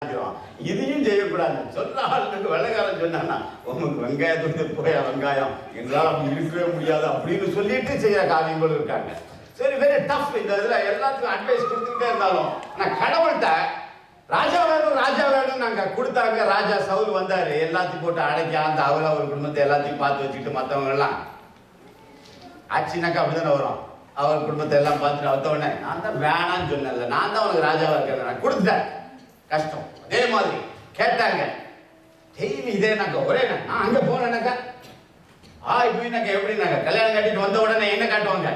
இதையும் செய்யக்கூடாது. சொன்ன ஆளுக்கு வெள்ளைக்காரன் சொன்னா உங்களுக்கு வெங்காயத்துக்கு போய் வெங்காயம் எங்களால் அப்படி இருக்கவே முடியாது அப்படின்னு சொல்லிட்டு செய்யற காரியங்களும் இருக்காங்க. சரி, வெரி டஃப். இந்த இதுல எல்லாத்துக்கும் அட்வைஸ் கொடுத்துக்கிட்டே இருந்தாலும் ஆனால் கடவுள்கிட்ட ராஜா வேணும் ராஜா வேணும் நாங்க கொடுத்தாங்க. ராஜா சவுல் வந்தாரு, எல்லாத்தையும் போட்டு அடைக்க அந்த அவள ஒரு குடும்பத்தை எல்லாத்தையும் பார்த்து வச்சுக்கிட்டு மற்றவங்க எல்லாம் ஆட்சினாக்கா அப்படிதானே வரும். அவர் குடும்பத்தை எல்லாம் பார்த்துட்டு வந்தவொடனே நான் தான் வேணான்னு சொன்னேன்ல, நான் தான் அவனுக்கு ராஜாவா இருக்கிறேன், நான் கொடுத்துட்டேன். கஷ்டம். அதே மாதிரி கேட்டாங்க டெய்லி இதே நாங்க ஒரே நான் அங்க போனேனாக்கா இப்படின்னாக்கா எப்படின்னாங்க கல்யாணம் கட்டிட்டு வந்த உடனே என்ன காட்டுவாங்க,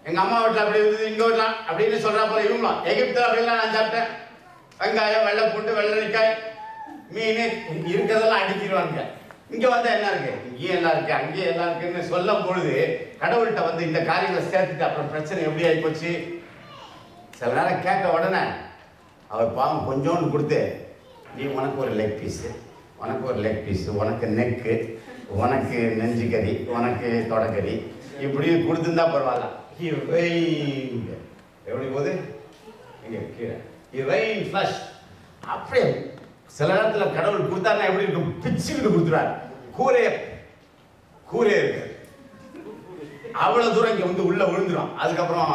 எங்க அம்மா வீட்டுல அப்படி இருந்தது இங்க வீட்டுலாம் அப்படின்னு சொல்றா போல இவங்களும் எகிப்துல அப்படிலாம் நான் சாப்பிட்டேன். வெங்காயம், வெள்ளை பூண்டு, வெள்ளரிக்காய், மீன் இருக்கிறதெல்லாம் அடிக்கிடுவாங்க. இங்க வந்தா என்ன இருக்கு, இங்கேயும் எல்லாம் இருக்கு அங்கேயும் எல்லாம் இருக்குன்னு சொல்லும் பொழுது கடவுள்கிட்ட வந்து இந்த காரியங்களை சேர்த்துட்டு அப்புறம் பிரச்சனை எப்படி ஆகி போச்சு. சில நேரம் கேட்ட உடனே அவர் பாவம் கொஞ்சோண்டு கொடுத்து நீ உனக்கு ஒரு லெக் பீஸு, உனக்கு ஒரு லெக் பீஸு, உனக்கு நெக்கு, உனக்கு நெஞ்சு கறி, உனக்கு தொடக்கறி இப்படி கொடுத்துருந்தா பரவாயில்ல. எப்படி போகுது இங்கே கீழே அப்படியே சில நேரத்துல கடவுள் கொடுத்தாருன்னா எப்படி இருக்கும், பிச்சுக்கிட்டு கொடுத்துறாரு. கூரே இருக்கு அவ்வளவு தூரம் இங்க வந்து உள்ள விழுந்துடும். அதுக்கப்புறம்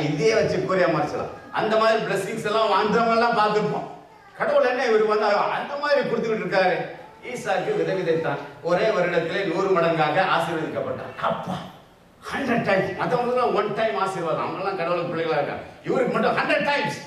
இதே வச்சு கூரையா மறைச்சலாம். அந்த மாதிரி பிளஸிங்ஸ் எல்லாம் வந்தவங்க எல்லாம் பார்த்துருப்போம். கடவுள் என்ன இவர் வந்து அந்த மாதிரி கொடுத்துக்கிட்டு இருக்காரு. ஈசாக்கு விதவிதைத்தான், ஒரே வருடத்திலே 100 மடங்காக ஆசீர்வதிக்கப்பட்டார். அப்பா 100 டைம்ஸ். மற்றவங்களுக்கு 1 டைம் ஆசீர்வாதம், அவங்கெல்லாம் கடவுளுக்கு பிள்ளைகளா இருக்காங்க. இவருக்கு மட்டும் 100 டைம்ஸ்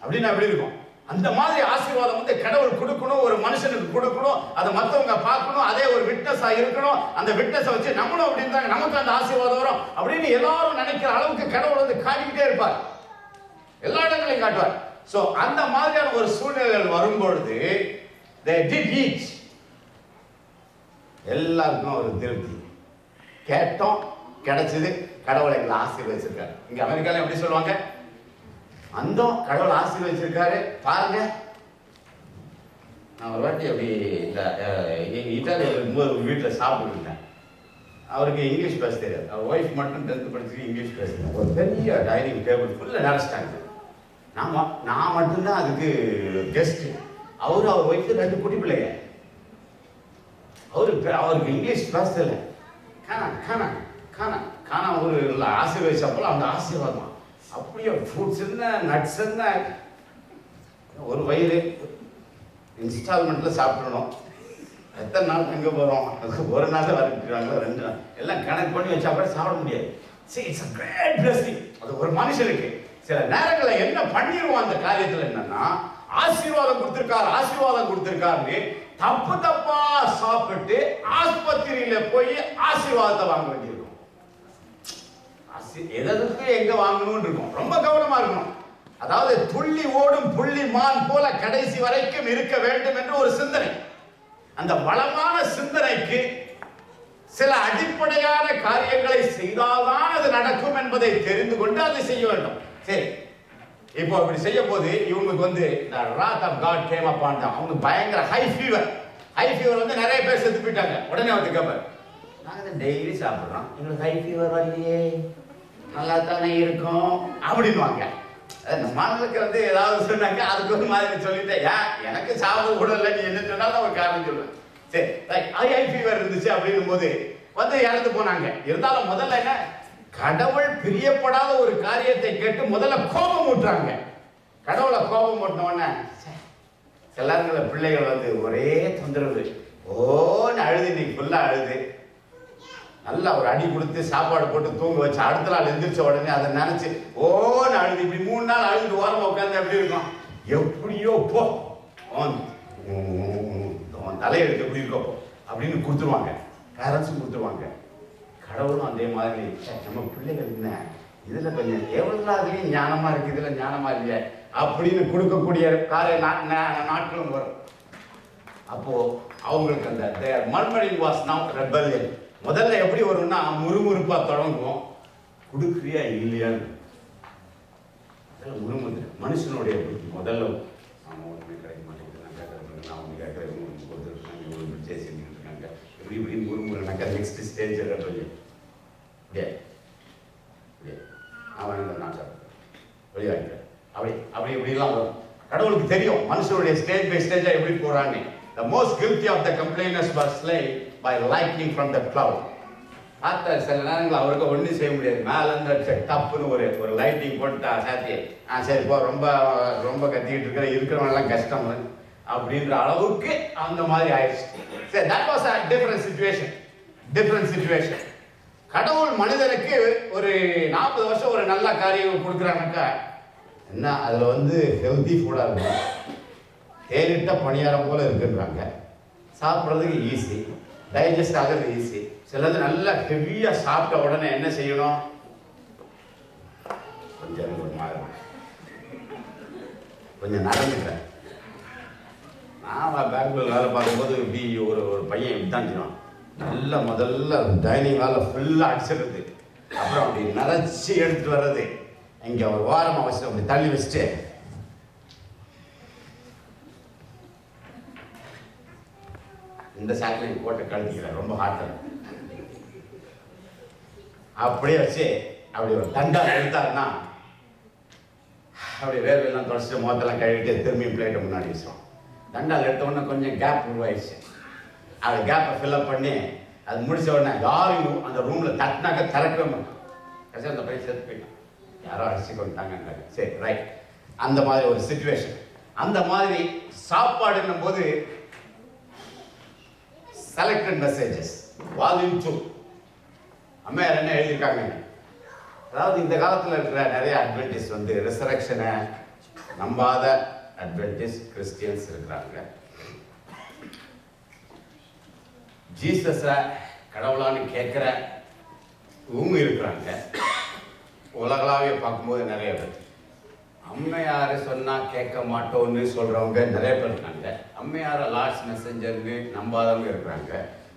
அப்படின்னா எப்படி இருக்கும். அந்த மாதிரி ஆசீர்வாதம் வந்து கடவுள் கொடுக்கணும், ஒரு மனுஷனுக்கு கொடுக்கணும், அதை மற்றவங்க பார்க்கணும், அதே ஒரு விட்னஸா இருக்கணும். அந்த விட்னஸை வச்சு நம்மளும் அப்படி இருந்தாங்க நமக்கு அந்த ஆசீர்வாதம் வரும் அப்படின்னு எல்லாரும் நினைக்கிற அளவுக்கு கடவுள் வந்து காட்டிக்கிட்டே இருப்பார், எல்லா இடங்களையும் காட்டுவார். சோ அந்த மாதிரியான ஒரு சூழ்நிலைகள் வரும்பொழுது they did eat. எல்லாருக்கும் ஒரு திருப்தி, கேட்டோம் கிடைச்சது, கடவுளை எங்களை ஆசீர்வதிச்சிருக்காரு. இங்க அமெரிக்கால எப்படி சொல்லுவாங்க, அந்த கடவுள் ஆசீர்வதிச்சிருக்காரு பாருங்க. நான் ஒரு வாட்டி அப்படி இட்டாலியில் இருக்கும்போது வீட்டில் சாப்பிட்டுருந்தேன். அவருக்கு இங்கிலீஷ் பேச தெரியாது, அவர் ஒய்ஃப் மட்டும் 10th படிச்சுட்டு இங்கிலீஷ் பேசுகிறேன். ஒரு பெரிய டைனிங் டேபிள் ஃபுல்லாக நிறச்சிட்டாங்க. நான் மட்டும்தான் அதுக்கு கெஸ்ட். அவர் ஒய்ஃப் 2 குட்டி பிள்ளைங்க. அவருக்கு இங்கிலீஷ் பேசல. காணா ஒரு ஆசீர்வதிச்சப்போ அந்த ஆசீர்வாதம் அப்படியே ஃப்ரூட்ஸ் என்ன நட்ஸ் என்ன ஒரு வயிறு இன்ஸ்டால்மெண்ட்ல சாப்பிடணும். எத்தனை நாள் எங்கே போகிறோம், ஒரு நாள் வரட்டுறாங்களோ 2 நாள் எல்லாம் கணக்கு பண்ணி வச்சா கூட சாப்பிட முடியாது. It's a great blessing. அது ஒரு மனுஷனுக்கு சில நேரங்களில் என்ன பண்ணிடுவோம் அந்த காரியத்தில் என்னன்னா, ஆசீர்வாதம் கொடுத்திருக்காருன்னு தப்பா சாப்பிட்டு ஆஸ்பத்திரியில போய் ஆசீர்வாதத்தை வாங்க வேண்டியிருக்கும். எதற்கு எங்க வாங்கணும்னு இருக்கும், ரொம்ப கவனமா இருக்கணும். அதாவது துள்ளி ஓடும் புள்ளி மான் போல கடைசி வரைக்கும் இருக்க வேண்டும் என்று ஒரு சிந்தனை. அந்த வளமான சிந்தனைக்கு சில அடிப்படையான காரியங்களை செய்தால்தான் அது நடக்கும் என்பதை தெரிந்து கொண்டு அதை செய்ய வேண்டும். சரி, இப்போ அப்படி செய்ய போது இவங்களுக்கு வந்து the wrath of God came upon them. அவங்களுக்கு பயங்கர ஹை ஃபீவர் வந்து நிறைய பேர் செத்து போயிட்டாங்க. உடனே வந்து கேட்பார், நாங்கள் டெய்லி சாப்பிட்றோம், எங்களுக்கு ஹை ஃபீவர் வரலையே, நல்லா தானே இருக்கும் அப்படின்வாங்க. நம்மளுக்கு வந்து ஏதாவது சொன்னாங்க அதுக்கு ஒரு மாதிரி சொல்லிட்டேன், எனக்கு சாப்பிட கூட இல்லை, நீ என்ன சொன்னாலும் ஒரு காரணம் சொல்லுவேன். சரி, ஹை ஃபீவர் இருந்துச்சு அப்படின்னும் போது வந்து இறந்து போனாங்க. இருந்தாலும் முதல்ல என்ன, கடவுள் பிரியப்படாத ஒரு காரியத்தை கேட்டு முதல்ல கோபம் ஊட்டுறாங்க. கடவுளை கோபம் ஊட்டினோடனே எல்லாருங்கள பிள்ளைகள் வந்து ஒரே தொந்தரவு, ஓன்னு அழுது, இன்னைக்கு ஃபுல்லா அழுது, நல்லா ஒரு அடி கொடுத்து சாப்பாடு போட்டு தூங்க வச்சு அடுத்த நாள் எந்திரிச்ச உடனே அதை நினைச்சு ஓன்னு அழுது, இப்படி 3 நாள் அழுது ஓரமா உட்காந்து எப்படி இருக்கும், எப்படியோ போ தலையெடுத்து எப்படி இருக்கோ அப்படின்னு கொடுத்துருவாங்க. பேரண்ட்ஸும் கொடுத்துருவாங்க. கடவுளும் அதே மாதிரி நம்ம பிள்ளைகள் என்ன இதுல கொஞ்சம் எவ்வளவுலையும் ஞானமா இருக்கு, இதுல ஞானமா இல்லையா அப்படின்னு கொடுக்கக்கூடிய நாட்களும் வரும். அப்போ அவங்களுக்கு அந்த மர்மரிங் வாஸ் நவ் ரெபல்லியன். முதல்ல எப்படி வரும்னா முறுமுறுப்பா தொடங்கும், கொடுக்குறியா இல்லையான்னு முறுமுறு மனுஷனுடைய முதல்ல அவங்க ஒன்றுமே கிடைக்க மாட்டேங்குது, நான் கேட்கறேன், நான் அவங்க கேட்கறேன், கொடுத்துருக்காங்க, இவங்க செஞ்சுட்டு இருக்காங்க, இப்படி முறுமுறுனாக்கா நெக்ஸ்ட் ஸ்டேஜ் ரெபல்லியன். அவன் நான் வெளியாகிறேன் அப்படி இப்படிலாம் வரும். கடவுளுக்கு தெரியும் மனுஷனுடைய ஸ்டேஜ் பை ஸ்டேஜா எப்படி போறாங்க. The most guilty of the complainers were slain by lightning from the cloud. ஆத்த சில நேரங்கள் அவருக்கு ஒன்றும் செய்ய முடியாது. மேல இருந்து டப்புன்னு ஒரு லைட்டிங் போட்டுட்டா சாத்தி சரி போ ரொம்ப ரொம்ப கத்திக்கிட்டு இருக்கிறவங்க கஷ்டம் அப்படின்ற அளவுக்கு அந்த மாதிரி ஆயிடுச்சு. சரி, that was a different situation. கடவுள் மனிதனுக்கு ஒரு 40 வருஷம் ஒரு நல்ல காரியம் கொடுக்குறாங்கக்கா என்ன அதுல வந்து ஹெல்தி ஃபுட்டா இருக்கும், தேனிட்ட பணியாரம் போல இருக்குன்றாங்க, சாப்பிட்றதுக்கு ஈஸி, டைஜஸ்ட் ஆகிறது ஈஸி. சிலது நல்லா ஹெவியா சாப்பிட்ட உடனே என்ன செய்யணும், கொஞ்சம் நடந்துக்கிறேன். நான் பெங்களூர் வேலை பார்க்கும்போது இப்படி ஒரு பையன் இப்படிதான் செய்வான். நல்ல முதல்ல டைனிங் ஹாலில் ஃபுல்லாக அடிச்சிடுறது, அப்புறம் அப்படி நரைச்சி எடுத்துட்டு வர்றது, இங்கே ஒரு வாரம் அவசியம் அப்படி தள்ளி வச்சுட்டு இந்த சாக்கில் போட்டு கழுத்திக்கிறேன், ரொம்ப ஹாட்டாக அப்படியே வச்சு அப்படி ஒரு தண்டா எடுத்தாருன்னா அப்படி வேர்வையெல்லாம் தொடச்சிட்டு முகத்தெல்லாம் கழுவிட்டு திரும்பியும் பிளேட்டை முன்னாடி வச்சோம். தண்டால் எடுத்த உடனே கொஞ்சம் கேப் உருவாயிடுச்சு. அந்த கேப்பை ஃபில்அப் பண்ணி அது முடிச்ச உடனே யாரையும் அந்த ரூமில் தட்டினாக்க திறக்கவே மாட்டோம். கடைசி அந்த பையன் சேர்த்து போயிட்டான், யாரோ அடிச்சு கொண்டாங்க. சரி ரைட், அந்த மாதிரி ஒரு சிச்சுவேஷன். அந்த மாதிரி சாப்பாடுன்னும் போது செலக்டட் மெசேஜஸ் வால்யூம் 2 அம்மையார் என்ன எழுதியிருக்காங்க. அதாவது இந்த காலத்தில் இருக்கிற நிறைய அட்வென்டிஸ்ட் வந்து ரிசரக்ஷனை நம்பாத அட்வென்டிஸ்ட் கிறிஸ்டியன்ஸ் இருக்கிறாங்க. ஜீசஸை கடவுளான்னு கேட்குற இவங்க இருக்கிறாங்க. உலகளாவே பார்க்கும்போது நிறைய பேர் அம்மையார் சொன்னால் கேட்க மாட்டோன்னு சொல்கிறவங்க நிறைய பேர் இருக்காங்க. அம்மையாரை லாஸ்ட் மெசஞ்சர்னு நம்பாதவங்க இருக்கிறாங்க.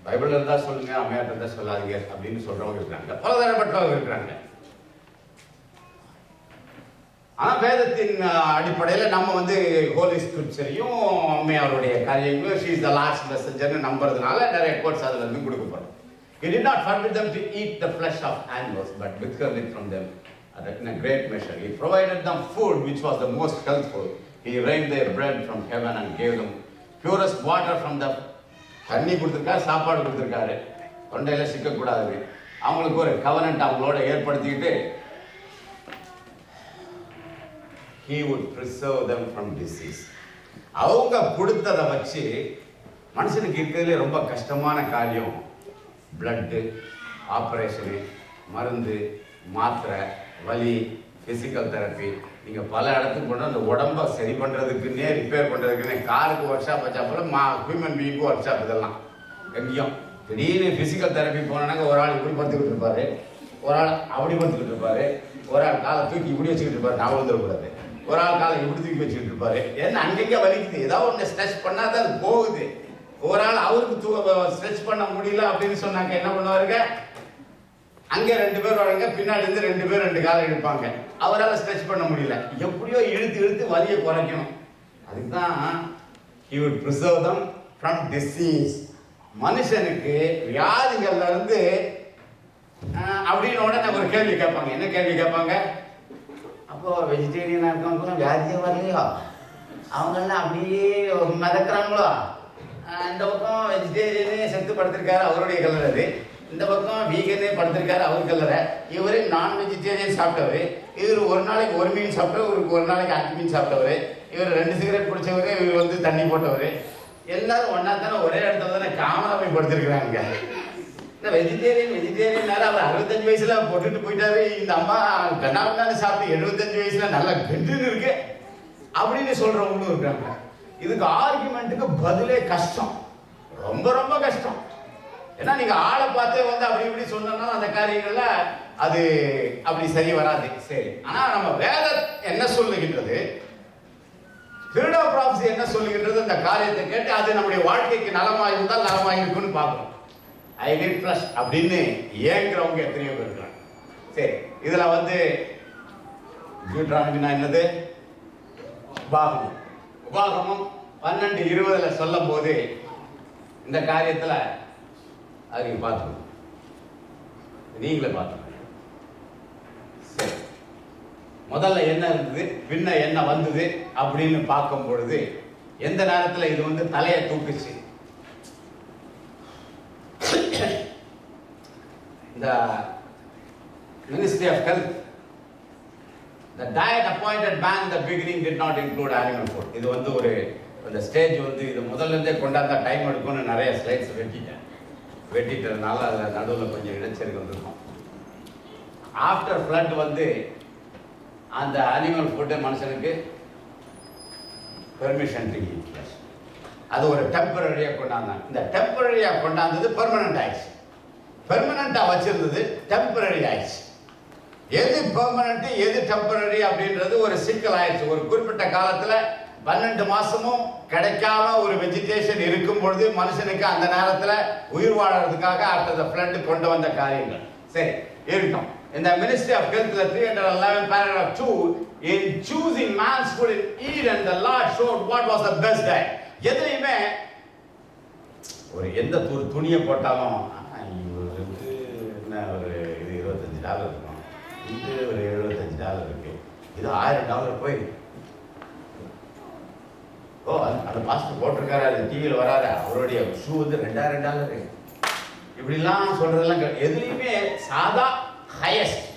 பைபிள் இருந்தால் சொல்லுங்க, அம்மையார் இருந்தால் சொல்லாதீங்க அப்படின்னு சொல்கிறவங்க இருக்கிறாங்க. பலதரப்பட்டவங்க இருக்கிறாங்க. ஆனால் வேதத்தின் அடிப்படையில் நம்ம வந்து ஹோலி ஸ்கிரிப்சரையும் அம்மையாருடைய காரியங்களும் ஷீ இஸ் த லாஸ்ட் மெசஞ்சர்னு நம்புறதுனால நிறைய கோட்ஸ் அதில் இருந்து கொடுக்கப்படும். He did not forbid them to eat the flesh of animals, but withheld it from them in a great measure. He provided them food which was the most healthful. He rained their bread from heaven and gave them purest water from the தண்ணி கொடுத்துருக்காரு, சாப்பாடு கொடுத்துருக்காரு, தொண்டையில் சிக்கக்கூடாது. அவங்களுக்கு ஒரு covenant அவங்களோட ஏற்படுத்திக்கிட்டு he would preserve them from disease. அவங்க கொடுத்ததை வச்சு மனுஷனுக்கு இருக்கிறதுலே ரொம்ப கஷ்டமான காரியம் பிளட்டு, ஆப்ரேஷனு, மருந்து, மாத்திரை, வலி, ஃபிசிக்கல் தெரப்பி. நீங்கள் பல இடத்துக்கு போனால் அந்த உடம்பை சரி பண்ணுறதுக்குன்னே ரிப்பேர் பண்ணுறதுக்குன்னே காருக்கு ஒர்க் ஷாப் வச்சாப்புல ஹியூமன் பீயிங்க்கு ஒர்க் ஷாப் இதெல்லாம் எங்கேயும். திடீர்னு ஃபிசிக்கல் தெரப்பி போனாங்க, ஒரு ஆள் இப்படி படுத்துக்கிட்டு இருப்பார், ஒரு ஆள் அப்படி படுத்துக்கிட்டு இருப்பார், ஒரு ஆள் காலை தூக்கி இப்படி வச்சுக்கிட்டு இருப்பார், நான் வந்துடக்கூடாது, ஒரு ஆள் காலை இப்படி தூக்கி வச்சுக்கிட்டு இருப்பார். ஏன்னா அங்கங்கே வலிக்குது, ஏதாவது ஒன்று ஸ்ட்ரெச் பண்ணால் தான் அது போகுது. ஒரு ஆள் அவருக்கு ஸ்ட்ரெச் பண்ண முடியல அப்படின்னு சொன்னாங்க, என்ன பண்ணுவாருங்க, அங்கே 2 பேர் வராங்க, பின்னாடி இருந்து 2 பேர் 2 காலை இழுப்பாங்க. அவரால் ஸ்ட்ரெச் பண்ண முடியல, எப்படியோ இழுத்து வலியை குறைக்கணும். அதுக்கு தான் he would preserve them from disease. மனுஷனுக்கு வியாதிகள்ல இருந்து அப்படின்னு உடனே ஒரு கேள்வி கேட்பாங்க. என்ன கேள்வி கேட்பாங்க, அப்போ வெஜிடேரியனா இருக்கவங்க வியாதியே வரலையோ, அவங்கெல்லாம் அப்படியே மிதக்கிறாங்களோ, இந்த பக்கம் வெஜிடேரியனே செத்து படுத்திருக்காரு அவருடைய கலர் அது, இந்த பக்கம் வீகனே படுத்திருக்காரு அவர் கலரை, இவரு நான் வெஜிடேரியன் சாப்பிட்டவர், இவர் ஒரு நாளைக்கு 1 மீன் சாப்பிட்டவர், இவருக்கு ஒரு நாளைக்கு 5 மீன் சாப்பிட்டவர், இவர் 2 சிகரெட் பிடிச்சவர், இவர் வந்து தண்ணி போட்டவர், எல்லாரும் ஒன்னா தானே ஒரே இடத்துல தானே காமனா போய் படுத்திருக்கிறாங்க. இந்த வெஜிடேரியன் அவர் 65 வயசுல போட்டுட்டு போயிட்டாரு, இந்த அம்மா கண்ணாமண்ணான்னு சாப்பிட்டு 75 வயசுல நல்லா கெண்டுன்னு இருக்கு அப்படின்னு சொல்றவங்களும் இருக்காங்க. இதுக்கு ஆர்குமெண்ட்டுக்கு பதிலே கஷ்டம், ரொம்ப ரொம்ப கஷ்டம். ஏன்னா நீங்க ஆளை பார்த்தே வந்து அப்படி இப்படி சொன்னா அந்த காரியங்கள்ல அது அப்படி சரி வராது. சரி, ஆனா நம்ம வேதம் என்ன சொல்லுகின்றது, ஸ்பிரிட் ஆஃப் ப்ராஃபஸி என்ன சொல்லுகின்றது, இந்த காரியத்தை கேட்டு அது நம்முடைய வாழ்க்கைக்கு நலமாக இருந்தால் நலமாக இருக்குன்னு பார்க்கணும். ஐ நீட் ஃப்ளஷ் அப்படின்னு ஏங்குறவங்க எத்தனையோ பேர் இருக்கிறாங்க. சரி, இதுல வந்து டியூட்ரானமினா என்னது, உபாகமம் 12:20 சொல்லும் போது இந்த காரியத்துல அது நீங்க பார்த்துக்கணும், நீங்களே பார்த்துக்கணும். முதல்ல என்ன இருந்தது, பின்ன என்ன வந்தது அப்படின்னு பார்க்கும் பொழுது எந்த நேரத்தில் இது வந்து தலையை தூக்குச்சு. இந்த Ministry of Health, the diet appointed ban in the beginning did not include animal food. இது வந்து ஒரு அந்த ஸ்டேஜ் வந்து இது முதல்ல இருந்தே கொண்டாந்தா டைம் எடுக்கும்னு நிறைய ஸ்லைட்ஸ் வெட்டிட்டதுனால அதில் நடுவில் கொஞ்சம் இடைச்சல் வந்திருக்கும். ஆஃப்டர் ஃப்ளட் வந்து அந்த அனிமல் ஃபுட்டு மனுஷனுக்கு பெர்மிஷன் டு ஈட் ஃப்ளஷ். அது ஒரு டெம்பரரியாக கொண்டாந்தாங்க. இந்த டெம்பரரியாக கொண்டாந்தது பெர்மனன்ட் ஆயிடுச்சு. பெர்மனண்டாக வச்சிருந்தது டெம்பரரி ஆயிடுச்சு. எது பெர்மனன்ட் எது டெம்பரரி அப்படின்றது ஒரு சிக்கல் ஆயிடுச்சு. ஒரு குறிப்பிட்ட காலத்தில் 12 மாசமும் கிடைக்காம ஒரு வெஜிடேஷன் இருக்கும் பொழுது மனுஷனுக்கு அந்த நேரத்தில் உயிர் வாழறதுக்காக ஆஃப்டர் த ஃப்ளட் கொண்டு வந்த காரியங்கள் சரி இருக்கும். இந்த Ministry of Health 311 paragraph 2, in choosing man's food in Eden, the Lord showed what was the best diet. எதுலையுமே ஒரு எந்த துணியை போட்டாலும் இவருக்கு என்ன ஒரு இது $25 இருக்கும், இது ஒரு $75 இருக்கு, இது $1000 போய் அந்த பாஸ்டர் போட்டிருக்காரு, அது டிவியில் வராரு, அவருடைய ஷூ வந்து $2000 இப்படிலாம் சொல்றதெல்லாம் எதுலையுமே சாதா ஹையஸ்ட்.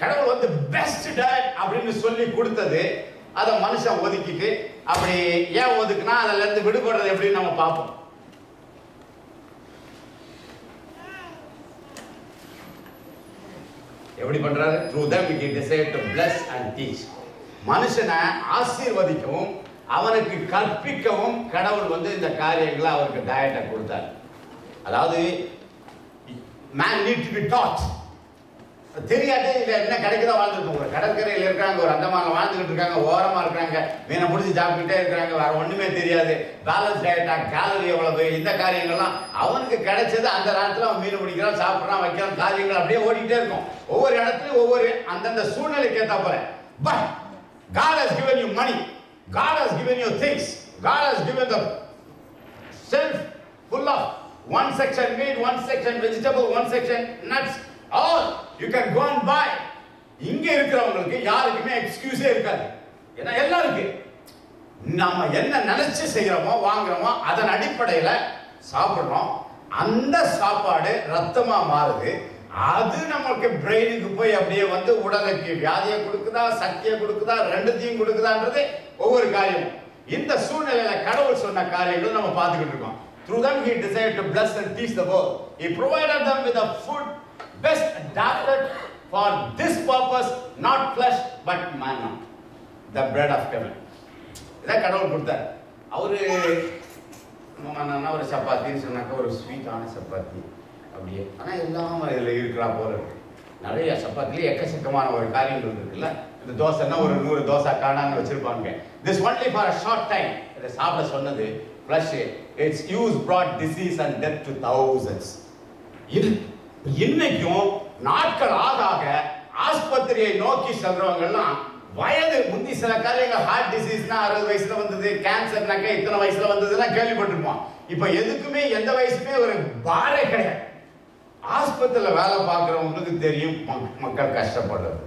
கடவுள் வந்து பெஸ்ட் டயட் அப்படின்னு சொல்லி கொடுத்தது அதை மனுஷன் ஒதுக்கிட்டு அப்படி ஏன் ஒதுக்குனா அதுல இருந்து விடுபடுறது எப்படின்னு நம்ம பார்ப்போம். எப்படி பண்றாரு? through them he decided to bless and teach. மனுஷனை ஆசீர்வதிக்கவும் அவனுக்கு கற்பிக்கவும் கடவுள் வந்து இந்த காரியங்களை அவருக்கு டயட்டை கொடுத்தார். அதாவது man need to be taught. தெரியாதே இல்லை என்ன கிடைக்குதோ வாழ்ந்துருக்கோம். ஒரு கடற்கரையில் இருக்காங்க, ஒரு அந்தமானில் வாழ்ந்துகிட்டு இருக்காங்க, ஓரமாக இருக்கிறாங்க, மீனை பிடிச்சி சாப்பிட்டுட்டே இருக்கிறாங்க, வேறு ஒன்றுமே தெரியாது. பேலன்ஸ் டயட்டா, கேலரி எவ்வளவு, இந்த காரியங்கள்லாம் அவனுக்கு கிடைச்சது. அந்த நேரத்தில் அவன் மீன் பிடிக்கிறான், சாப்பிட்றான், வைக்கிறான், காரியங்கள் அப்படியே ஓடிக்கிட்டே இருக்கும். ஒவ்வொரு இடத்துலையும் ஒவ்வொரு அந்தந்த சூழ்நிலைக்கு ஏற்ற போல. But God has given you money, God has given you things, God has given the shelf full of one section meat, one section vegetable, one section nuts. All you can go and buy. இங்க இருக்கிறவங்களுக்கு யாருக்குமே எக்ஸ்கியூஸே இருக்காது. ஏன்னா எல்லாருக்கு நம்ம என்ன நினைச்சு செய்யறோமோ வாங்குறோமோ அதன் அடிப்படையில சாப்பிடுறோம். அந்த சாப்பாடு ரத்தமா மாறுது. அது நமக்கு பிரெயினுக்கு போய் அப்படியே வந்து உடலுக்கு வியாதியை கொடுக்குதா, சக்தியை கொடுக்குதா, ரெண்டுத்தையும் கொடுக்குதான்றது ஒவ்வொரு காரியம். இந்த சூழ்நிலையில கடவுள் சொன்ன காரியங்கள் நம்ம பார்த்துக்கிட்டு இருக்கோம். Through them he decided to bless and teach the world. He provided them with a food best adapted for this purpose, not flesh but manna, the bread of heaven. இதை கடவுள் கொடுத்தார். அவரு ஒரு சப்பாத்தின்னு சொன்னாக்க ஒரு ஸ்வீட்டான சப்பாத்தி அப்படியே, ஆனால் எல்லாம் இதில் இருக்கிறா போல இருக்கு. நிறைய சப்பாத்திலே எக்கச்சக்கமான ஒரு காரியங்கள் இருக்குல்ல. இந்த தோசைன்னா ஒரு 100 தோசை காணான்னு வச்சிருப்பாங்க. this only for a short time. இதை சாப்பிட சொன்னது flesh. its use brought disease and death to thousands. இன்னைக்கும் நாட்கள் ஆக ஆக ஆஸ்பத்திரியை நோக்கி செல்றவங்க எல்லாம் வயது முந்தி சில காரியங்கள் ஹார்ட் டிசீஸ்னா 60 வயசுல வந்தது, கேன்சர்னாக்க இத்தனை வயசுல வந்ததுன்னா கேள்விப்பட்டிருப்போம். இப்ப எதுக்குமே எந்த வயசுமே ஒரு பாரே கிடையாது. ஆஸ்பத்திரியில வேலை பார்க்கிறவங்களுக்கு தெரியும் மக்கள் கஷ்டப்படுறது,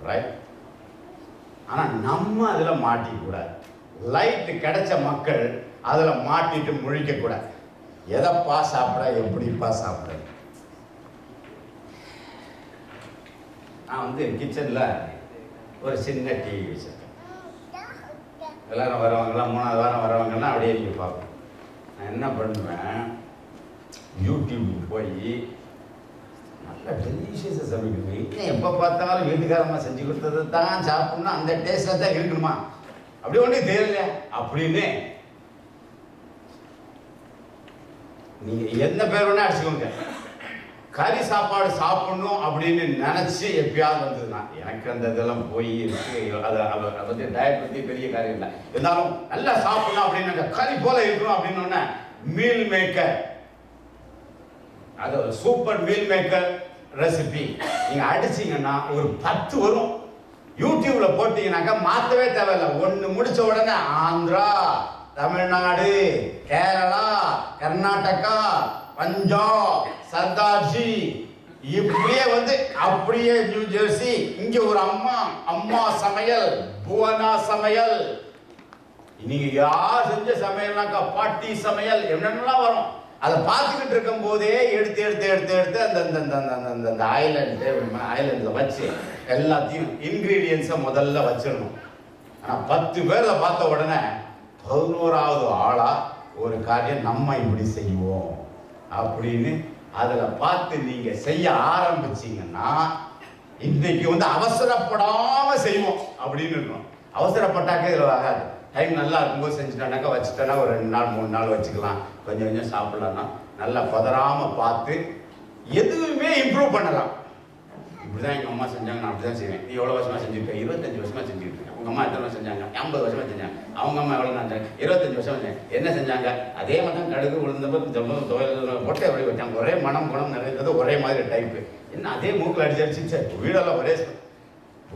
ரைட்? ஆனா நம்ம அதுல மாட்டிக்க கூடாது. லைட் கிடைச்ச மக்கள் அதுல மாட்டிட்டு முழிக்க கூடாது. எதப்பா சாப்பிட, எப்படிப்பா சாப்பிட. நான் வந்து கிச்சன்ல ஒரு சின்ன டிவி வச்சிருக்கேன். எல்லாரும் வரவங்கலாம் 3வது வாரம் வரவங்கலாம் அப்படியே நீங்க பார்ப்போம். நான் என்ன பண்ணுவேன், யூடியூபுக்கு போய் நல்லா டெலிஷியஸாக சமைக்கணும். இன்னும் எப்போ பார்த்தாலும் வீட்டுக்காரமாக செஞ்சு கொடுத்தது தான் சாப்பிடணும், அந்த டேஸ்டாக தான் இருக்கணுமா, அப்படி ஒன்றும் தெரியல அப்படின்னு நீங்கள் எந்த பேர் வேணா அடிச்சுக்கோங்க. கறி சாப்பாடு சாப்பிடணும் அப்படின்னு நினச்சி எப்பயாவது வந்ததுன்னா, எனக்கு அந்த இதெல்லாம் போய் இருக்கு. அதை வந்து டயட் பற்றி பெரிய காரியம் இல்லை. இருந்தாலும் நல்லா சாப்பிடணும் அப்படின்னு கறி போல இருக்கணும் அப்படின்னு மீல் மேக்கர், அது சூப்பர் மீல் மேக்கர் ரெசிபி நீங்கள் அடிச்சிங்கன்னா ஒரு 10 வரும். யூடியூப்ல போட்டீங்கன்னாக்கா மாற்றவே தேவையில்லை. ஒன்று முடிச்ச உடனே ஆந்திரா, தமிழ்நாடு, கேரளா, கர்நாடகா, பஞ்சாப், சர்தார்ஜி, இப்படியே வந்து அப்படியே நியூ ஜெர்சி, இங்க ஒரு அம்மா சமையல், புவனா சமையல், நீங்க யார் செஞ்ச சமையல்னாக்கா பாட்டி சமையல் என்னென்னலாம் வரும். அதை பார்த்துக்கிட்டு இருக்கும் போதே எடுத்து எடுத்து எடுத்து எடுத்து அந்த ஐலண்டில் வச்சு எல்லாத்தையும் இன்கிரீடியன்ஸை முதல்ல வச்சிடணும். ஆனால் 10 பேரை பார்த்த உடனே 11வது ஆளா ஒரு காரியம் நம்ம இப்படி செய்வோம் அப்படின்னு அதில் பார்த்து நீங்க செய்ய ஆரம்பிச்சீங்கன்னா இன்னைக்கு அவசரப்படாம செய்வோம் அப்படின்னு இருக்கணும். அவசரப்பட்டாக்க இதில் ஆகாது. டைம் நல்லா இருக்கும்போது செஞ்சுட்டானாக்கா வச்சுட்டோன்னா ஒரு 2 நாள் 3 நாள் வச்சுக்கலாம். கொஞ்சம் கொஞ்சம் சாப்பிடலாம்னா நல்லா பதறாம பார்த்து எதுவுமே இம்ப்ரூவ் பண்ணலாம். இப்படிதான் எங்கள் அம்மா செஞ்சாங்க, நான் அப்படிதான் செய்வேன். நீ எவ்வளோ வருஷமா செஞ்சுருக்க? 25 வருஷமா செஞ்சுட்டு இருக்கேன். உங்க அம்மா எத்தனை வருஷம் செஞ்சாங்க? 50 வருஷமா செஞ்சாங்க. அவங்க அம்மா எவ்வளோ நான் 25 வருஷம் செஞ்சேன். என்ன செஞ்சாங்க? அதே மாதிரி தான் கடுகு உளுந்தப்ப போட்டு எப்படி வச்சாங்க. ஒரே மனம் குணம் நிறைந்தது, ஒரே மாதிரி டைப்பு. என்ன அதே மூக்கில் அடிச்சு வீடெல்லாம் ஒரே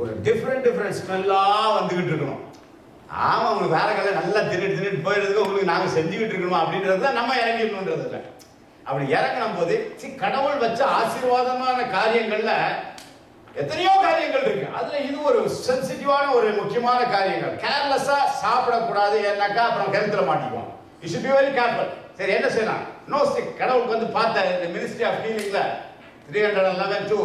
ஒரு டிஃப்ரெண்ட் ஸ்மெல்லாக வந்துகிட்டு இருக்கணும். ஆமா, உங்களுக்கு வேற கலை நல்லா தின்னுட்டு போயிடுறதுக்கு உங்களுக்கு நாங்கள் செஞ்சுக்கிட்டு இருக்கணுமா அப்படின்றது தான் நம்ம இறங்கிடணுன்றது இல்லை. அப்படி இறங்கணும் போது கடவுள் வச்ச ஆசீர்வாதமான காரியங்கள்ல எத்தனையோ காரியங்கள் இருக்கு. அதுல இது ஒரு சென்சிட்டிவான ஒரு முக்கியமான காரியங்கள். கேர்லெஸ்ஸா சாப்பிடக்கூடாது. ஏன்னாக்கா அப்புறம் ஹெல்த்ல மாட்டிக்குவோம். You should be very careful. சரி, என்ன செய்யலாம்? No stick. கடவுளுக்கு பார்த்தாரு இந்த மினிஸ்ட்ரி ஆஃப் ஹீலிங்ல 311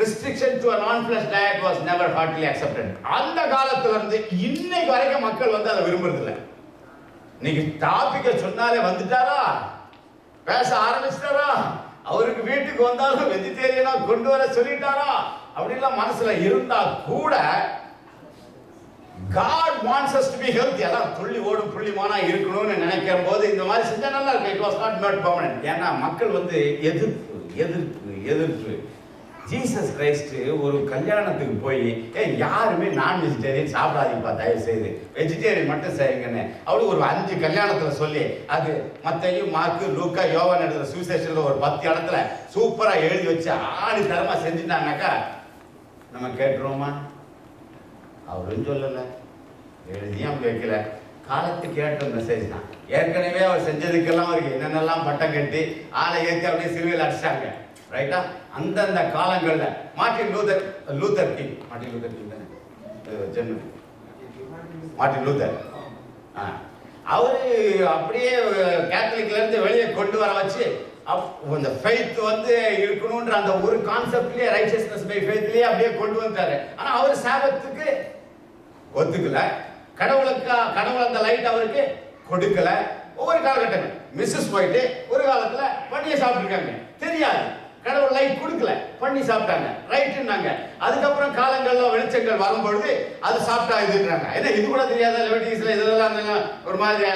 restriction to a non-flesh diet was never heartily accepted. அந்த காலத்துல இருந்து இன்னைக்கு வரைக்கும் மக்கள் அதை விரும்புறது இல்லை. இன்னைக்கு டாபிக்க சொன்னாலே வந்துட்டாரா, பேச ஆரம்பிச்சிட்டாரா, அவருக்கு வீட்டுக்கு வந்தாலும் வெஜிடேரியனா கொண்டு வர சொல்லிட்டாரா அப்படிலாம் மனசுல இருந்தா கூட God wants us to be healthy. அதான் துள்ளி ஓடும் புள்ளிமானா இருக்கணும்னு நினைக்கிற போது இந்த மாதிரி செஞ்சா நல்லா இருக்கு. It was not made permanent. ஏன்னா மக்கள் எதிர்ப்பு ஜீசஸ் கிரைஸ்ட் ஒரு கல்யாணத்துக்கு போய் யாருமே நான் வெஜிடேரியன் சாப்பிடாதீங்கப்பா, தயவு செய்து வெஜிடேரியன் மட்டும் செய்யுங்கன்னு அவரு ஒரு 5 கல்யாணத்துல சொல்லி அது மத்தேயு, மார்க்கு, லூக்கா, யோவான் எழுதுற சுவிசேஷன்ல ஒரு 10 இடத்துல சூப்பரா எழுதி வச்சு ஆடி தரமா செஞ்சுட்டாங்கனாக்கா நம்ம கேட்டுருவோமா? அவரும் சொல்லல, எழுதியும் அப்படி வைக்கல. காலத்துக்கு ஏற்ற மெசேஜ் தான். ஏற்கனவே அவர் செஞ்சதுக்கெல்லாம் அவருக்கு என்னென்னலாம் பட்டம் கட்டி ஆளை ஏற்றி அப்படியே சிலுவையில் அடிச்சாங்க. ரைட்டா? அந்தந்த காலங்கள்ல மார்ட்டின் லூதர் கிங் தானே ஜெர்மனி, மார்ட்டின் லூதர், அவரு அப்படியே கேத்தலிக்ல இருந்து வெளியே கொண்டு வர வச்சு அந்த ஃபெய்த் இருக்கணும்ன்ற அந்த ஒரு கான்செப்ட்லயே ரைச்சியஸ்னஸ் பை ஃபெய்த்லயே அப்படியே கொண்டு வந்தாரு. ஆனா அவர் சாபத்துக்கு ஒத்துக்கல. கடவுள் அந்த லைட் அவருக்கு கொடுக்கல. ஒவ்வொரு காலகட்டங்கள் மிஸ்ஸஸ் போயிட்டு ஒரு காலத்துல பண்ணியை சாப்பிட்டுருக்காங்க, தெரியாது. கடவுள் லைட் கொடுக்கல, பண்ணி சாப்பிட்டாங்க, ரைட்டுன்னாங்க. அதுக்கப்புறம் காலங்கள்ல வெளிச்சங்கள் வரும்பொழுது அது சாப்பிட்டா இதுன்றாங்க. ஏன்னா இது கூட தெரியாத லெவிட்டிக்ஸ்ல இதெல்லாம் ஒரு மாதிரி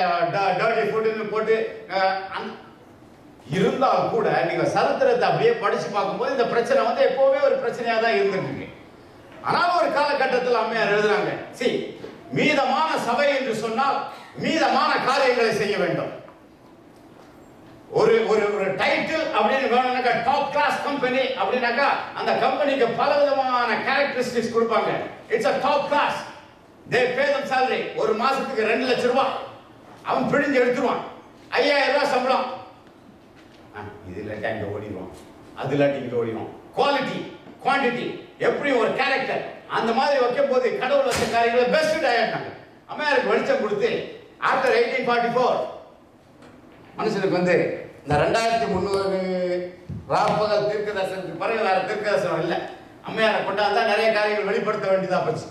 டர்ட்டி ஃபுட்னு போட்டு இருந்தால் கூட நீங்க சரித்திரத்தை அப்படியே படிச்சு பார்க்கும்போது இந்த பிரச்சனை எப்பவுமே ஒரு பிரச்சனையா தான் இருந்துட்டு இருக்கு. ஆனால் ஒரு காலகட்டத்தில் அம்மையார் எழுதுறாங்க, மீதமான சபை என்று சொன்னால் மீதமான காரியங்களை செய்ய வேண்டும். ஒரு டைட்டில் அப்படின்னு வேணும்னாக்கா டாப் கிளாஸ் கம்பெனி அப்படின்னாக்கா அந்த கம்பெனிக்கு பல விதமான கேரக்டரிஸ்டிக்ஸ் கொடுப்பாங்க. It's a top class. they pay them salary. ஒரு மாசத்துக்கு 2 லட்சம் ரூபாய் அவன் பிடிஞ்சு எடுத்துருவான். 5000 ரூபாய் சம்பளம். இது இல்லாட்டி அங்க ஓடிடுவான், அது இல்லாட்டி இங்க ஓடிடுவான். குவாலிட்டி குவான்டிட்டி எப்படி ஒரு கேரக்டர் அந்த மாதிரி வைக்கும் போது கடவுள் வச்ச காரியங்களை பெஸ்ட் டயட்னாங்க. அமெரிக்க வெளிச்சம் கொடுத்து ஆஃப்டர் 1844 மனுஷனுக்கு இந்த 2300 ராப்பகல் தீர்க்கதரிசனத்துக்கு பிறகு வேற தீர்க்கதரிசனம் இல்லை. அம்மையாரை கொண்டாந்தா நிறைய காரியங்கள் வெளிப்படுத்த வேண்டியதா போச்சு.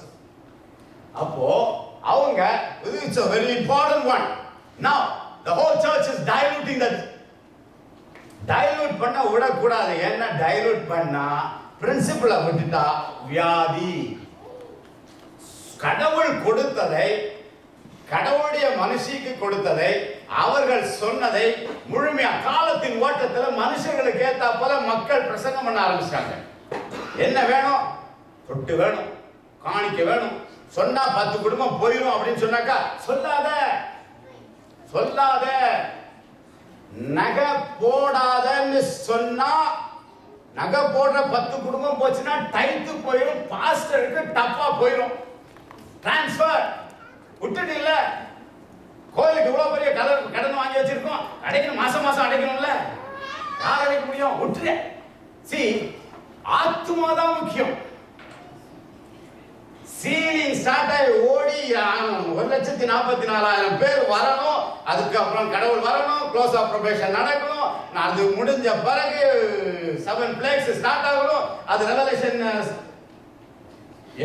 அப்போ அவங்க it's a very important one. Now the whole church is diluting that. Dilute பண்ண விடக்கூடாது. என்ன டைலூட் பண்ணா பிரின்சிபலை விட்டுட்டா வியாதி. கடவுள் கொடுத்ததை, கடவுளுடைய மனுஷிக்கு கொடுத்ததை, அவர்கள் சொன்னதை முழுமையா காலத்தின் ஓட்டத்தில் மனுஷங்களுக்கு ஏத்தா போல மக்கள் பிரசங்கம் பண்ண ஆரம்பிச்சாங்க. என்ன வேணும்? தொட்டு வேணும், காணிக்க வேணும். சொன்னா 10 குடும்பம் போயிடும் அப்படின்னு சொன்னாக்கா சொல்லாத. நகை போடாதன்னு சொன்னா நகை போடுற 10 குடும்பம் போச்சுன்னா டைத்து போயிடும், பாஸ்டருக்கு டப்பா போயிடும். டிரான்ஸ்பர் விட்டுட்டு இல்ல, கோயிலுக்கு இவ்வளவு பெரிய கடன் வாங்கி வச்சிருக்கோம், அடைக்கணும், மாசம் அடைக்கணும்ல, யார் அடைக்க முடியும்? விட்டுரு. ஆத்மாதான் முக்கியம். சீலிங் ஸ்டார்ட் ஆகி ஓடி 1,44,000 பேர் வரணும். அதுக்கப்புறம் கடவுள் வரணும், க்ளோஸ் ஆஃப் ப்ரொபேஷன் நடக்கணும். அது முடிஞ்ச பிறகு 7 பிளேக்ஸ் ஸ்டார்ட் ஆகணும். அது ரெவலேஷன்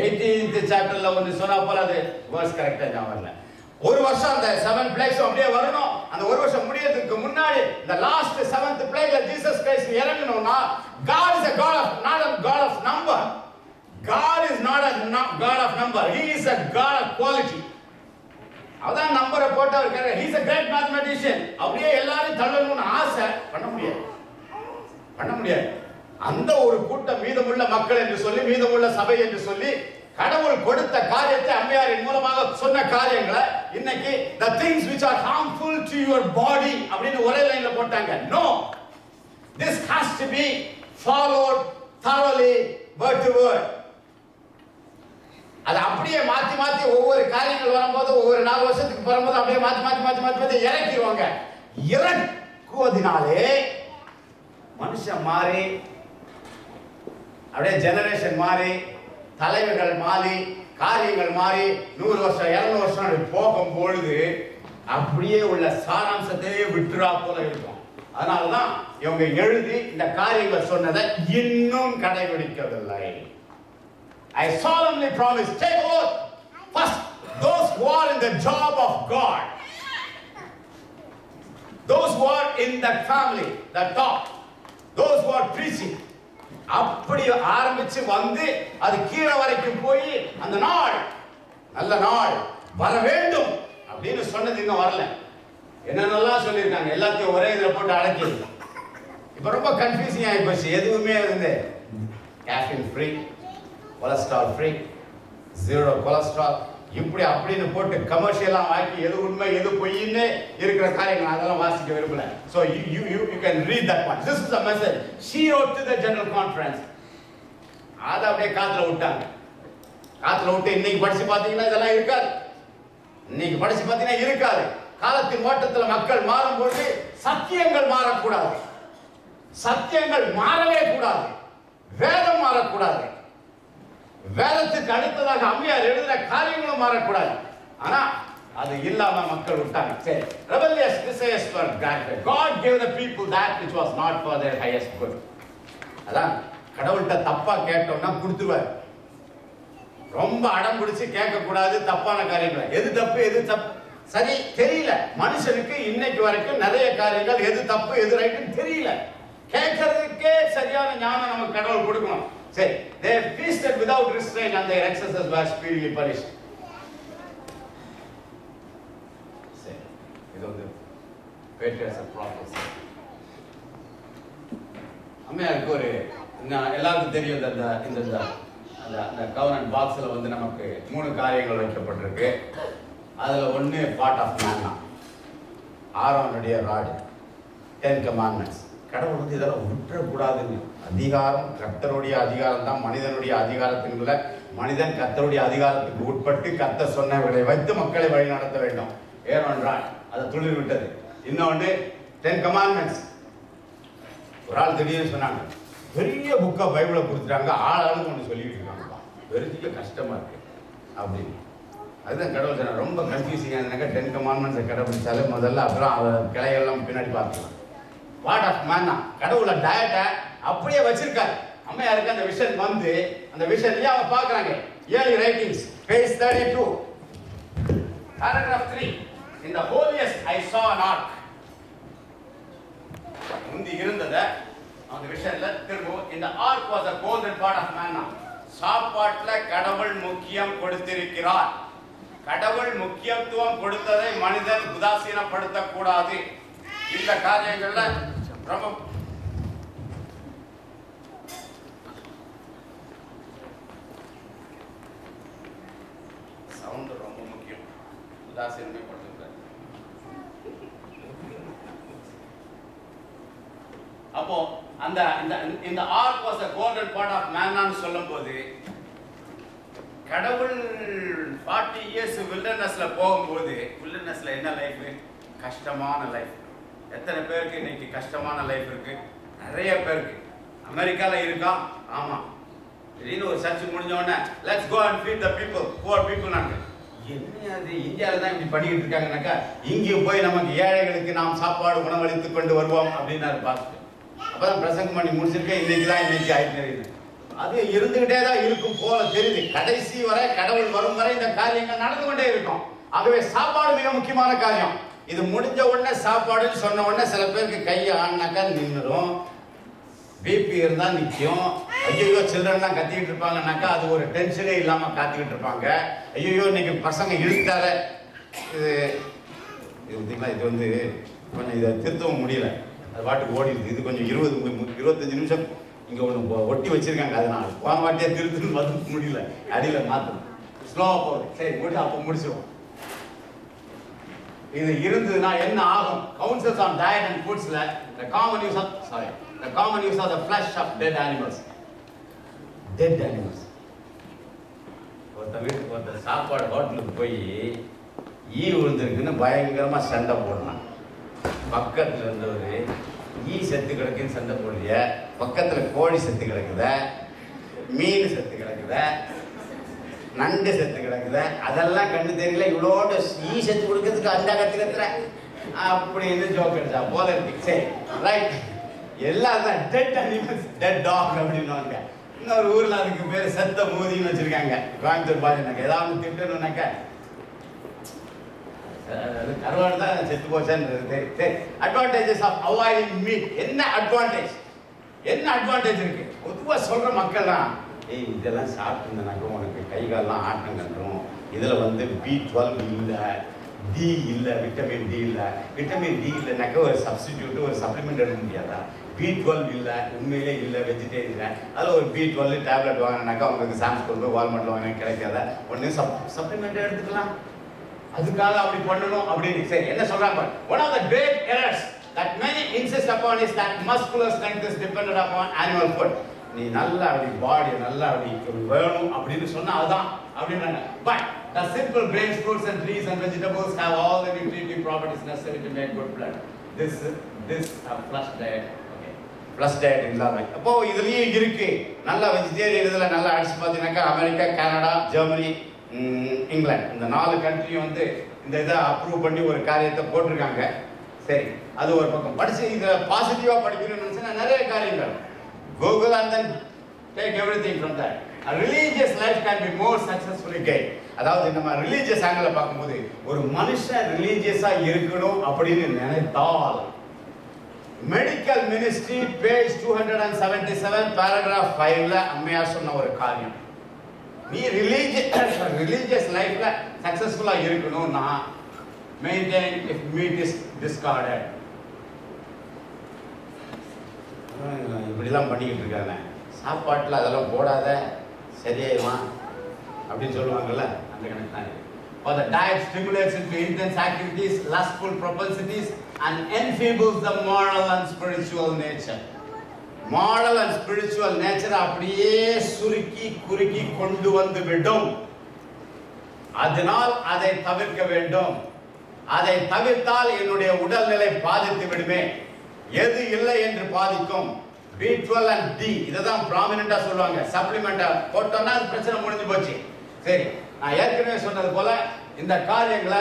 18th சாப்டர்ல ஒன்னு சொன்னா போல, அது வேர்ஸ் கரெக்டா ஞாபகம் இல்ல. ஒரு வருஷம் அந்த 7 பிளேக்ஸ் அப்படியே வரணும். அந்த ஒரு வருஷம் முடியறதுக்கு முன்னாடி இந்த லாஸ்ட் 7th பிளேக்ல ஜீசஸ் கிரைஸ்ட் இறங்கணும்னா, God is a God of not a God of number. God is not a God of number. He is a God of quality. அதான் நம்பரை போட்டு இருக்காரு. He is a great mathematician. அப்படியே எல்லாரும் தள்ளணும்னு ஆசை பண்ண முடியாது. அந்த ஒரு கூட்டம் மீதமுள்ள மக்கள் என்று சொல்லி, மீதமுள்ள சபை என்று சொல்லி, கடவுள் கொடுத்த காரியத்தை அம்மையாரின் மூலமாக சொன்ன காரியங்களை இன்னைக்கு the things which are harmful to your body அப்படின்னு ஒரே லைன்ல போட்டாங்க. No, this has to be followed thoroughly word to word. அது அப்படியே மாத்தி ஒவ்வொரு காரியங்கள் வரும்போது, ஒவ்வொரு 4 வருஷத்துக்கு வரும்போது அப்படியே மாத்தி இறக்கிடுவாங்க. இறக்குவதனாலே மனுஷன் மாறி, அப்படியே ஜெனரேஷன் மாறி, தலைவர்கள் மாறி, காரியங்கள் மாறி 100 வருஷம் 200 வருஷம் போகும்பொழுது அப்படியே உள்ள சாராம்சத்தையே விட்டுறா போல இருக்கும். அதனாலதான் இவங்க எழுதி இந்த காரியங்கள் சொன்னதை இன்னும் கடைபிடிக்கவில்லை. I solemnly promise, take oath first those who are in the job of God, those who are in that family, that top, those who are preaching. அப்படி ஆரம்பிச்சு வந்து அது கீழே வரைக்கும் போய் அந்த நாள் நல்ல நாள் வர வேண்டும் அப்படின்னு சொன்னது இன்னும் வரல. என்னென்னலாம் சொல்லியிருக்காங்க எல்லாத்தையும் ஒரே இதில் போட்டு அடக்கிது. இப்போ ரொம்ப கன்ஃபியூசிங் ஆகி போச்சு. எதுவுமே வந்து caffeine free, cholesterol free, 0 cholesterol, இப்படி அப்படின்னு போட்டு கமர்ஷியலா ஆக்கி எது உண்மை எது பொய்ன்னு இருக்கிற காரியங்கள் அதெல்லாம் வாசிக்க விரும்பல. So you can read that one. This is the message she wrote to the general conference. அத அப்படியே காத்துல விட்டாங்க. காத்துல விட்டு இன்னைக்கு படிச்சு பாத்தீங்கன்னா இதெல்லாம் இருக்காது. இன்னைக்கு படிச்சு பாத்தீங்கன்னா இருக்காது. காலத்தின் ஓட்டத்துல மக்கள் மாறும்போது சத்தியங்கள் மாறக்கூடாது. சத்தியங்கள் மாறவே கூடாது. வேதம் மாறக்கூடாது. வேதத்துக்கு அடுத்ததாக அம்மையார் எழுதுற காரியங்களும் மாறக்கூடாது. ஆனா அது இல்லாம மக்கள் விட்டாங்க. சரி, rebellious desires were granted. God gave the people that which was not for their highest good. அதான் கடவுள்கிட்ட தப்பா கேட்டோம்னா கொடுத்துருவார். ரொம்ப அடம் பிடிச்சு கேட்க கூடாது தப்பான காரியங்களை. எது தப்பு எது தப்பு சரி தெரியல. மனுஷனுக்கு இன்னைக்கு வரைக்கும் நிறைய காரியங்கள் எது தப்பு எது ரைட்டுன்னு தெரியல. கேட்கறதுக்கே சரியான ஞானம் நமக்கு கடவுள் கொடுக்கணும். சரி, they feasted without restraint and their excesses were speedily punished. சரி, இது வந்து patriarchs of prophets. அம்மையாருக்கு ஒரு எல்லாருக்கும் தெரியும் அந்த கவர்னன்ட் பாக்ஸ்ல வந்து நமக்கு 3 காரியங்கள் வைக்கப்பட்டிருக்கு. அதுல ஒண்ணு பார்ட் ஆஃப் மேன், ஆரோனுடைய ராடு, 10 commandments. கடவுள் வந்து இதெல்லாம் விட்டுறக்கூடாதுன்னு. அதிகாரம் கர்த்தருடைய அதிகாரம் தான், மனிதனுடைய அதிகாரத்தின் மனிதன் கர்த்தருடைய அதிகாரத்துக்கு உட்பட்டு கர்த்தர் சொன்னவர்களை வைத்து மக்களை வழி நடத்த வேண்டும். ஏனென்றால் அதை துளிர் விட்டது. இன்னொன்று 10 commandments. ஒரு ஆள் திடீர்னு சொன்னாங்க, பெரிய புக்கா பைபிளை கொடுத்துட்டாங்க, ஆளாளுக்கு ஒன்று சொல்லிட்டு இருக்காங்கப்பா, பெரிய கஷ்டமா இருக்கு அப்படின்னு. அதுதான் கடவுள் சொன்ன. ரொம்ப கன்ஃபியூசிங்காக இருந்தாக்க 10 commandments கடைபிடிச்சாலே முதல்ல, அப்புறம் கிளையெல்லாம் பின்னாடி பார்த்துக்கலாம். வாட் ஆஃப் மேனா கடவுளை டயட்டை அப்படியே வச்சிருக்காரு. அம்மையாருக்கு அந்த விஷன் வந்து அந்த விஷன்லயே அவங்க பார்க்கறாங்க. Early writings page 32 paragraph 3. In the holiest I saw an ark. முந்தி இருந்தத அந்த விஷன்ல திரும்ப இந்த ark was a golden part of manna. சாப்பாட்டுல கடவுள் முக்கியம் கொடுத்திருக்கிறார். கடவுள் முக்கியத்துவம் கொடுத்ததை மனிதன் உதாசீனப்படுத்த கூடாது. இந்த காரியங்கள்ல ரொம்ப சவுண்ட் ரொம்ப முக்கியம். உதாசீனமே படுத்தக்கூடாது. அப்போ அந்த இந்த ark was a golden part of manna ன்னு சொல்லும்போது கடவுள் 40 years wildernessல போகும்போது, wildernessல என்ன லைஃப்? கஷ்டமான லைஃப். எத்தனை பேருக்கு இன்னைக்கு கஷ்டமான லைஃப் இருக்கு? நிறைய பேருக்கு. அமெரிக்கால இருக்கா? ஆமா. திடீர்னு ஒரு சர்ச் முடிஞ்ச உடனே let's go and feed the people, poor people. நாங்க என்ன அது இந்தியாவில் தான் இப்படி பண்ணிக்கிட்டு இருக்காங்கனாக்கா, இங்கேயும் போய் நமக்கு ஏழைகளுக்கு நாம் சாப்பாடு உணவளித்து கொண்டு வருவோம் அப்படின்னாரு பார்த்துட்டு. அப்பதான் பிரசங்கம் பண்ணி முடிச்சிருக்கேன். இன்னைக்கு ஆயிட்டு அது இருந்துகிட்டே தான் இருக்கும் போல தெரியுது. கடைசி வரை கடவுள் வரும் வரை இந்த காரியங்கள் நடந்து கொண்டே இருக்கும். ஆகவே சாப்பாடு மிக முக்கியமான காரியம். இது முடிஞ்ச உடனே சாப்பாடுன்னு சொன்ன உடனே சில பேருக்கு கையை ஆனாக்கா நின்றுடும், பிபி இருந்தா நிற்கும். ஐயோ சில்ட்ரன் தான் கத்திக்கிட்டு இருப்பாங்கன்னாக்கா அது ஒரு டென்ஷனே இல்லாம காத்துக்கிட்டு இருப்பாங்க. ஐயோ இன்னைக்கு பசங்க இழுத்தார இது வந்து கொஞ்சம் இதை திருத்தவும் முடியல, அது பாட்டுக்கு ஓடிடுது. இது கொஞ்சம் 20-25 நிமிஷம் இங்க ஒன்று ஒட்டி வச்சிருக்காங்க, அதனால போன வாட்டியே திருத்துன்னு வந்து முடியல, அடியில் மாற்றணும், ஸ்லோவா போகுது. சரி முடிச்சு அப்போ முடிச்சிருவோம். இது இருந்ததுன்னா என்ன ஆகும்? கவுன்சில்ஸ் ஆன் டயட் அண்ட் ஃபுட்ஸ்ல the common use of the flesh of dead animals. ஒருத்த சாப்பாடு ஹோட்டலுக்கு போய் ஈ விழுந்திருக்குன்னு பயங்கரமா சண்டை போடலாம். பக்கத்துல இருந்தவர் ஈ செத்து கிடக்குன்னு சண்டை போடலைய, பக்கத்துல கோழி செத்து கிடக்குத, மீன் செத்து கிடக்குத, நண்டு செத்து கிடக்குத, அதெல்லாம் கண்டு தெரியல. இவ்வளோட ஈ செத்து கொடுக்கறதுக்கு அந்த கத்துக்கிற அப்படின்னு ஜோக் அடிச்சா போல இருக்கு. சரி ரைட், எல்லாம் தான் டெட் அனிமல்ஸ், டெட் டாக் அப்படின்னுவாங்க. இன்னொரு ஊர்ல அதுக்கு பேர் செத்த மூதின்னு வச்சிருக்காங்க. கோயம்புத்தூர் பாருங்க, ஏதாவது திட்டணும்னாக்க கருவாடு தான் செத்து போச்சேன்றது. சரி, அட்வான்டேஜஸ் ஆஃப் அவாய்டிங் மீட். என்ன அட்வான்டேஜ் இருக்கு? பொதுவாக சொல்ற மக்கள் தான், ஏய் இதெல்லாம் சாப்பிட்டுருந்தனாக்கா உனக்கு கை காலெல்லாம் ஆட்டம் கட்டுரும், இதுல வந்து B12 இல்லை, டி இல்லை, விட்டமின் டி இல்லை. விட்டமின் டி இல்லைனாக்கா ஒரு சப்ஸ்டிடியூட் ஒரு சப்ளிமெண்ட் எடுக்க முடியாதா? B12 இல்லை, உண்மையிலே இல்லை, வெஜிடேரியன். அதில் ஒரு B12 டேப்லெட் வாங்கினாக்கா உங்களுக்கு சாம்ஸ்கூல் போய் வால்மார்ட்டில் வாங்கினா கிடைக்காத, ஒன்று சப்ளிமெண்ட் எடுத்துக்கலாம். அதுக்காக அப்படி பண்ணணும் அப்படின்னு. சரி என்ன சொல்றாங்க? One of the great errors that many insist upon is that muscular strength is dependent upon animal food. நீ நல்லா அப்படி பாடி நல்லா அப்படி வேணும் அப்படின்னு சொன்னா அதான் அப்படின்றாங்க. But the simple grains, fruits and trees and vegetables have all the nutritive properties necessary to make good blood. This a flush diet. Okay, flush diet இல்லாம அப்போ இதுலயும் இருக்கு. நல்லா வெஜிடேரியன் இதுல நல்லா அடிச்சு பார்த்தீங்கன்னாக்கா அமெரிக்கா, கனடா, ஜெர்மனி, இங்கிலாந்து, இந்த 4 கண்ட்ரியும் வந்து இந்த இதை அப்ரூவ் பண்ணி ஒரு காரியத்தை போட்டிருக்காங்க. சரி, அது ஒரு பக்கம் படிச்சு இதை பாசிட்டிவா படிக்கணும்னு நினைச்சா நிறைய காரியங்கள் Google and then take everything from that. A religious life can be more successfully gained. அதாவது நம்ம ரிலீஜியஸ் ஆங்கிள் பார்க்கும்போது ஒரு மனுஷன் ரிலீஜியஸா இருக்கணும் அப்படின்னு நினைத்தால், மெடிக்கல் மினிஸ்ட்ரி பேஜ் 277 பேராகிராஃப் 5ல அம்மையார் சொன்ன ஒரு காரியம், நீ ரிலீஜியஸ் லைஃப்ல சக்சஸ்ஃபுல்லா இருக்கணும்னா maintain if meet is discarded. இப்படிலாம் பண்ணிக்கிட்டு இருக்காங்க, சாப்பாட்டில் அதெல்லாம் போடாத சரியாயிடுவான் அப்படின்னு சொல்லுவாங்கல்ல, அந்த கணக்கு தான். For the diet stimulates into intense activities, lustful propensities and enfeebles the moral and spiritual nature. Moral and spiritual nature அப்படியே சுருக்கி குறுக்கி கொண்டு வந்து விடும். அதனால் அதை தவிர்க்க வேண்டும். அதை தவிர்த்தால் என்னுடைய உடல்நிலை பாதித்து விடுமே. எது இல்லை என்று பாதிக்கும்? B12 and D, இததான் ப்ராமினெண்டா சொல்லுவாங்க. சப்ளிமெண்டா போட்டோம்னா அது பிரச்சனை முடிஞ்சு போச்சு. சரி, நான் ஏற்கனவே சொன்னது போல இந்த காரியங்களை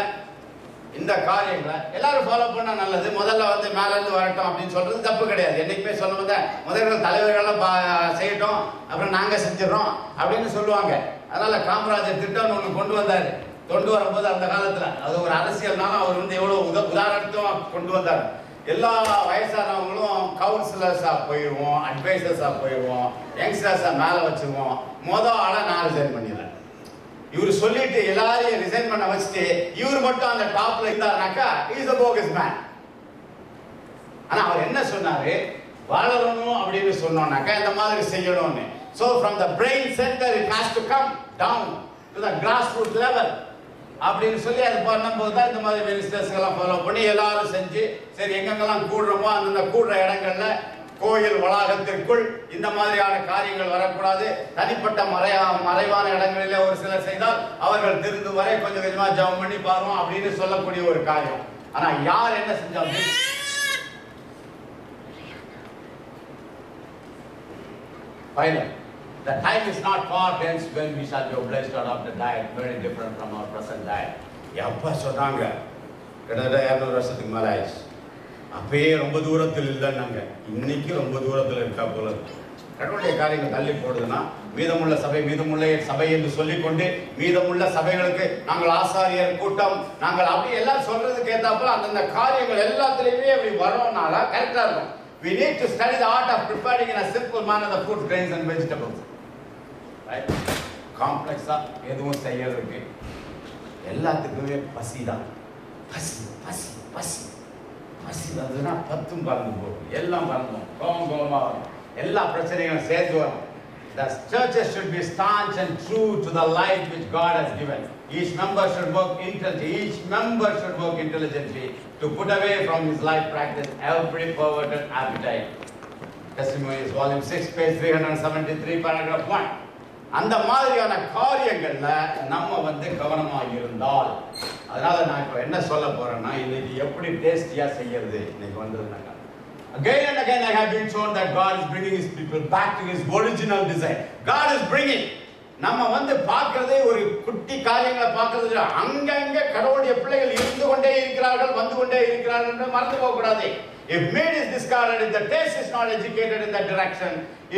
எல்லாரும் ஃபாலோ பண்ணா நல்லது. முதல்ல வந்து மேல இருந்து வரட்டும் அப்படின்னு சொல்றது தப்பு கிடையாது. என்னைக்குமே சொல்லும்போது முதல்வர் தலைவர்கள்லாம் செய்யட்டும், அப்புறம் நாங்க செஞ்சிடறோம் அப்படின்னு சொல்லுவாங்க. அதனால காமராஜர் திட்டம்னு ஒன்று கொண்டு வந்தாரு. கொண்டு வரும்போது அந்த காலத்துல அது ஒரு அரசியல்னாலும் அவர் வந்து எவ்வளவு உதாரணத்தும் கொண்டு வந்தார். எல்லா வயசானவங்களும் கவுன்சிலர்ஸா போயிடுவோம், அட்வைசர்ஸா போயிடுவோம், யங்ஸ்டர்ஸா மேல வச்சிருவோம். ஆளை நான் ரிசைன் பண்ணிடுறேன். இவர் சொல்லிட்டு எல்லாரையும் ரிசைன் பண்ண வச்சுட்டு இவர் மட்டும் அந்த டாப்ல இருந்தாருனாக்கா இஸ் a bogus man. ஆனா அவர் என்ன சொன்னாரு? வளரணும் அப்படின்னு சொன்னோம்னாக்கா இந்த மாதிரி செய்யணும்னு. So from the brain center it has to come down to the grassroots level அப்படின்னு சொல்லி அது பண்ணும்போது தான் இந்த மாதிரி மினிஸ்டர்ஸ் எல்லாம் ஃபாலோ பண்ணி எல்லாரும் செஞ்சு சரி எங்கெங்கெல்லாம் கூடுறோமோ அந்தந்த கூடுற இடங்கள்ல கோயில் வளாகத்திற்குள் இந்த மாதிரியான காரியங்கள் வரக்கூடாது. தனிப்பட்ட மறைவான இடங்களிலே ஒரு சிலர் செய்தால் அவர்கள் திருந்து வரை கொஞ்சம் கொஞ்சமா ஜெபம் பண்ணி பாருவோம் அப்படின்னு சொல்லக்கூடிய ஒரு காரியம். ஆனா யார் என்ன செஞ்சாலும் The time is not far hence when we shall be obliged to adopt a diet very different from our present diet. எப்ப சொன்னாங்க? கிட்டத்தட்ட 200 வருஷத்துக்கு மேல ஆயிடுச்சு. அப்பயே ரொம்ப தூரத்தில் இல்லைன்னாங்க. இன்னைக்கு ரொம்ப தூரத்தில் இருக்கா போல இருக்கு. கடவுளுடைய காரியங்கள் தள்ளி போடுதுன்னா மீதமுள்ள சபை என்று சொல்லிக்கொண்டு மீதமுள்ள சபைகளுக்கு நாங்கள் ஆசாரியர் கூட்டம் நாங்கள் அப்படி எல்லாம் சொல்றதுக்கு ஏற்றாப்புல அந்தந்த காரியங்கள் எல்லாத்துலேயுமே அப்படி வரோம்னால கரெக்டாக இருக்கும். We need to study the art of preparing in a simple manner the fruit, grains and vegetables. Right? காம்ப்ளெக்ஸா எதுவும் செய்யறதுக்கு எல்லாத்துக்குமே பசிதான். பசி அதுனா பத்தும் பறந்து போகும், எல்லாம் பறந்தோம், கோபமா எல்லா பிரச்சனைகளும் சேர்த்து வரும். The churches should be staunch and true to the life which God has given. Each member should work intelligently to put away from his life practice every perverted appetite. Testimonies, volume 6, page 373, paragraph 1. அந்த மாதிரியான காரியங்கள்ல நம்ம கவனமாக இருந்தால், அதனால நான் இப்போ என்ன சொல்ல போறேன்னா, இன்னைக்கு எப்படி டேஸ்டியா செய்யறது இன்னைக்கு வந்ததுனாக்கா, again and again I have been shown that God is bringing his people back to his original design. God is bringing, நம்ம பார்க்கிறதே ஒரு குட்டி காரியங்களை பார்க்கிறது, அங்கங்க கடவுளுடைய பிள்ளைகள் இருந்து கொண்டே இருக்கிறார்கள், வந்து கொண்டே இருக்கிறார்கள் என்று மறந்து போக கூடாது. If meat is discarded, if the taste is not educated in that direction,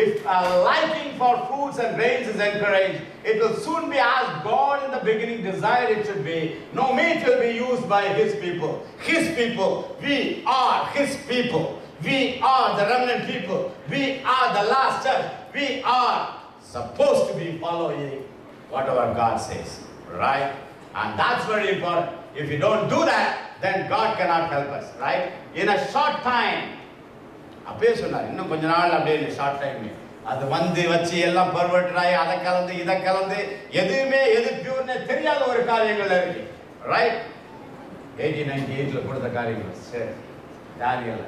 if a liking for fruits and grains is encouraged, it will soon be as God in the beginning desired it should be. No meat will be used by his people. His people, we are his people. We are the remnant people. We are the last church. We are supposed to be following whatever God says, right? And that's very important. If you don't do that, then God cannot help us, right? In a short time, அப்பே சொன்னார், இன்னும் கொஞ்ச நாள் அப்படியே short time அது வச்சு எல்லாம் pervert ஆகி அதை கலந்து இதை கலந்து எதுவுமே எது பியூர்னே தெரியாத ஒரு காரியங்கள் இருக்கு, ரைட்? 1898ல கொடுத்த காரியங்கள். சரி, தானியேல்,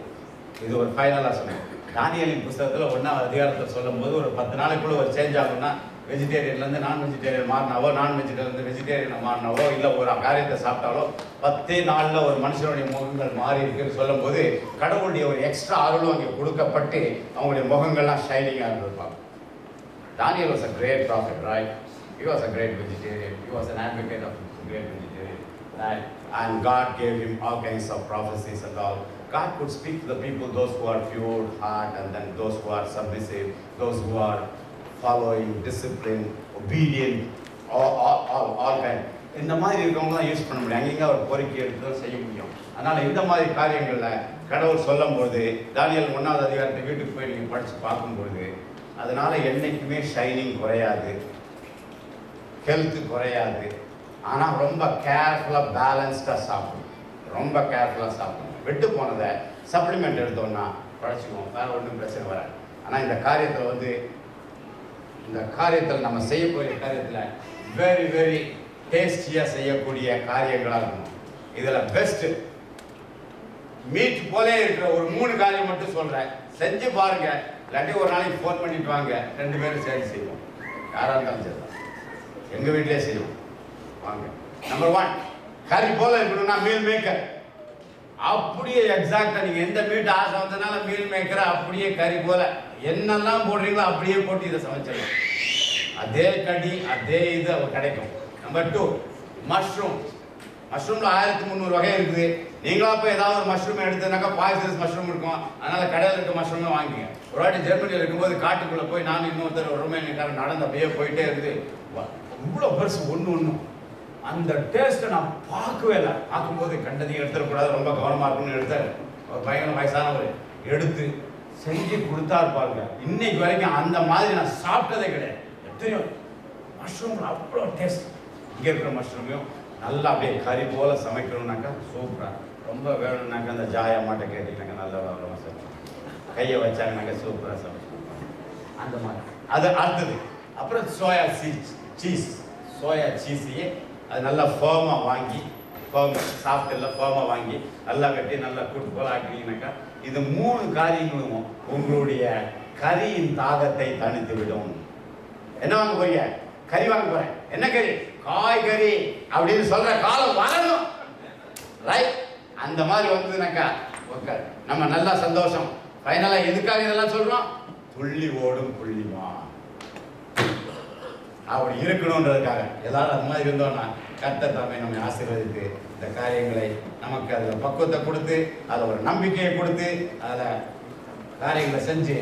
இது ஒரு ஃபைனலா சொன்னேன். தானியேலின் புத்தகத்தில் 1ஆம் அதிகாரத்தை சொல்லும் போது ஒரு 10 நாளைக்குள்ள ஒரு சேஞ்ச் ஆகும்னா, வெஜிடேரியன்லேருந்து நான் வெஜிடேரியன் மாறினாவோ, நான் வெஜிடேரியன்லேருந்து வெஜிடேரியனை மாறினாவோ, இல்லை ஒரு காரியத்தை சாப்பிட்டாலோ 10 நாளில் ஒரு மனுஷனுடைய முகங்கள் மாறி இருக்குன்னு சொல்லும் போது கடவுளுடைய ஒரு எக்ஸ்ட்ரா அருளும் அங்கே கொடுக்கப்பட்டு அவங்களுடைய முகங்கள்லாம் ஷைனிங்காக இருந்திருப்பாங்க. Daniel was a great prophet, right? He was a great vegetarian. He was an advocate of great vegetarian, right? And God gave him all kinds of prophecies and all. God could speak to the people, those who are pure heart, and then those who are submissive, those who are following, discipline, obedient, all kind. இந்த மாதிரி இருக்கவங்க தான் use பண்ண முடியும். அங்கேயும் ஒரு கோரிக்கை எடுத்து செய்ய முடியும். அதனால இந்த மாதிரி காரியங்களில் கடவுள் சொல்லும் பொழுது, தானியேல் 1ஆவது அதிகாரத்தை வீட்டுக்கு போய் நீங்கள் படித்து பார்க்கும்பொழுது, அதனால என்னைக்குமே ஷைனிங் குறையாது, ஹெல்த் குறையாது. ஆனால் ரொம்ப கேர்ஃபுல்லாக பேலன்ஸ்டாக சாப்பிடணும், ரொம்ப கேர்ஃபுல்லாக சாப்பிடணும். விட்டு போனதை சப்ளிமெண்ட் எடுத்தோம்னா பழச்சிக்குவோம், வேறு ஒன்றும் பிரச்சனை வராது. ஆனால் இந்த காரியத்தில் நம்ம செய்யக்கூடிய காரியத்தில் வெரி வெரி டேஸ்டியாக செய்யக்கூடிய காரியங்களாக இருக்கணும். இதில் பெஸ்ட்டு மீட் போலே இருக்கிற ஒரு 3 காரியம் மட்டும் சொல்கிறேன், செஞ்சு பாருங்க. இல்லாட்டி ஒரு நாளைக்கு ஃபோன் பண்ணிட்டு வாங்க, 2 பேரும் சேர்ந்து செய்வோம். யாராக இருந்தாலும் சரி, எங்கள் வீட்டிலே செய்வோம் வாங்க. நம்பர் 1, கறி போல இருக்கணும்னா மீல் மேக்கர். அப்படியே எக்ஸாக்டா நீங்க எந்த மீட் ஆசை வந்ததுனால மீல் மேக்கரை அப்படியே கறி போல என்னெல்லாம் போடுறீங்களோ அப்படியே போட்டு இதை சமைச்சிடலாம். அதே கடி அதே இது கிடைக்கும். நம்பர் 2, மஷ்ரூம்ல 1300 வகை இருக்குது. நீங்களா போய் ஏதாவது ஒரு மஷ்ரூம் எடுத்ததுனாக்கா பாய்சனஸ் மஷ்ரூம் இருக்கும். அதனால கடையில் இருக்க மஷ்ரூமே வாங்கிங்க. ஒரு வாட்டி ஜெர்மனியில் இருக்கும்போது காட்டுக்குள்ள போய் நான் இன்னொருத்தர் ரொமேனியக்காரன் நடந்து அப்படியே போயிட்டே இருந்து இவ்வளோ பெருசு ஒன்று அந்த டேஸ்ட்டை நான் பார்க்கவே இல்லை. பார்க்கும்போது கண்டதையும் எடுத்துடக்கூடாது, ரொம்ப கவனமாக இருக்குன்னு எடுத்தார். ஒரு பையன் வயசானவர் எடுத்து செஞ்சு கொடுத்தாரு பாருங்க. இன்னைக்கு வரைக்கும் அந்த மாதிரி நான் சாப்பிட்டதே கிடையாது. எத்தனையோ மஷ்ரூம்ல அவ்வளோ டேஸ்ட். இங்கே இருக்கிற மஷ்ரூமையும் நல்லா அப்படியே கறி போல சமைக்கணும்னாக்கா சூப்பராக. ரொம்ப வேணும்னாக்கா அந்த ஜாயா மாட்டை கேட்டீங்கன்னாக்கா நல்லா மசாலா கையை வச்சாங்கனாக்கா சூப்பராக சமைக்கணும். அந்த மாதிரி அது அடுத்தது. அப்புறம் சோயா சீஸையே அது நல்லா ஃபேமாக வாங்கி, சாஃப்டில் ஃபேமாக வாங்கி நல்லா வெட்டி நல்லா கூட்டு போல ஆக்கினீங்கன்னாக்கா இது 3 காரியங்களும் உங்களுடைய கறியின் தாகத்தை தணித்து விடும். என்ன வாங்க போறீங்க? கறி வாங்க போறேன். என்ன கறி? காய்கறி அப்படின்னு சொல்ற காலம் வரணும், ரைட்? அந்த மாதிரி வந்ததுனாக்கா நம்ம நல்லா சந்தோஷம். ஃபைனலா எதுக்காக இதெல்லாம் சொல்றோம்? துள்ளி ஓடும் புள்ளிமான். அப்படி இருக்கணுன்றதுக்காக எல்லாரும் அது மாதிரி இருந்தோம்னா கர்த்தர் தாமே நம்மை ஆசீர்வதித்து இந்த காரியங்களை நமக்கு அதில் பக்குவத்தை கொடுத்து அதில் ஒரு நம்பிக்கையை கொடுத்து அதில் காரியங்களை செஞ்சு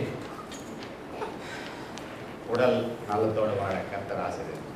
உடல் நலத்தோடு வாழ கர்த்தர் ஆசீர்வதித்து